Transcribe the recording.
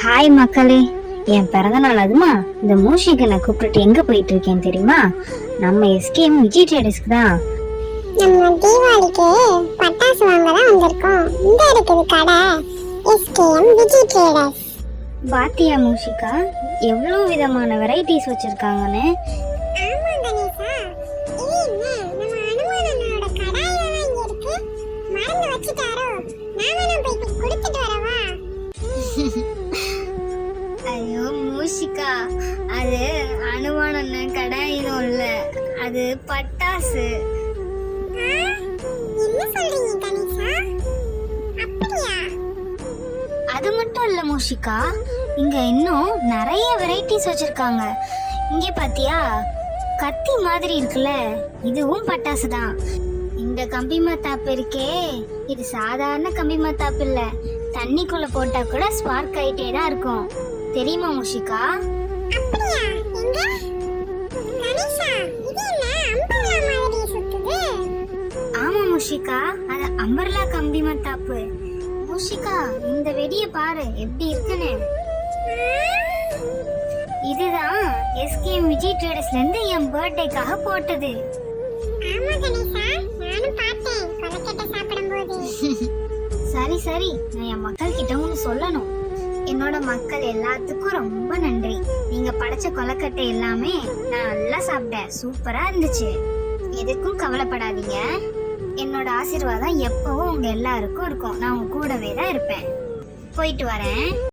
Hi மக்களே, என் பிறந்த நாள் அதுமா இந்த மூஷிக்கு நான் கூப்பிட்டு எங்க போயிட்டு இருக்கேன் தெரியுமா? நம்ம எஸ்கேஎம் விஜய் ட்ரேடர்ஸ்க்கு தான். நம்ம தீபாவளிக்கு பட்டாசு வாங்க தான் வந்திருக்கோம். இந்த இருக்குது கடை எஸ்கேஎம் விஜய் ட்ரேடர்ஸ். பாத்தியா மூஷிகா, எவ்வளோ விதமான வெரைட்டிஸ் வச்சிருக்காங்கன்னு. ஆமா கணேசா, இது என்ன நம்ம அனுமானனோட கடாயெல்லாம் இங்க இருக்கு. மறந்து வச்சிட்டாரோ? நான் வேணா போய் கொடுத்துட்டு வரவா? ஐயோ மூஷிகா, அது அனுமானன் கடாயிலும் இல்ல, அது பட்டாசு. என்ன சொல்றீங்க கணேசா? அப்படியா? அது மட்டும் இல்ல மூஷிகா, இங்க இன்னும் நிறைய வெரைட்டிஸ் வச்சிருக்காங்க. இங்க பாத்தியா, கத்தி மாதிரி இருக்குல்ல, இதுவும் பட்டாசு தான். இந்த கம்பி மத்தாப்பு இருக்கே, இது சாதாரண கம்பி மத்தாப்பு இல்ல, தண்ணிக்குள்ள போட்டா கூட ஸ்பார்க் ஆயிட்டே தான் இருக்கும். தெரியுமா மூஷிகா? அப்படியா? எங்க கணேசா, இது என்ன அம்பர்லா மாதிரி சுத்துது? ஆமா மூஷிகா, அது அம்பர்லா கம்பி மத்தாப்பு. மூஷிகா, இந்த வெடிய பாரு எப்படி இருக்குன்னு. இதுதான் எஸ்கேஎம் விஜய் ட்ரேடர்ஸ்ல இருந்து என் பர்த்டேக்காக போட்டது. ஆமா கணேசா, நானும் பார்த்தேன் கொலக்கட்டை சாப்பிடும்போது. சரி சரி, நான் என் மக்கள் கிட்ட ஒன்று சொல்லணும். என்னோட மக்கள் எல்லாத்துக்கும் ரொம்ப நன்றி. நீங்க படைச்ச கொலக்கட்டை எல்லாமே நான் நல்லா சாப்பிட்டேன், சூப்பரா இருந்துச்சு. எதுக்கும் கவலைப்படாதீங்க, என்னோட ஆசீர்வாதம் எப்பவும் உங்க எல்லாருக்கும் இருக்கும். நான் உங்க கூடவே தான் இருப்பேன். போயிட்டு வரேன்.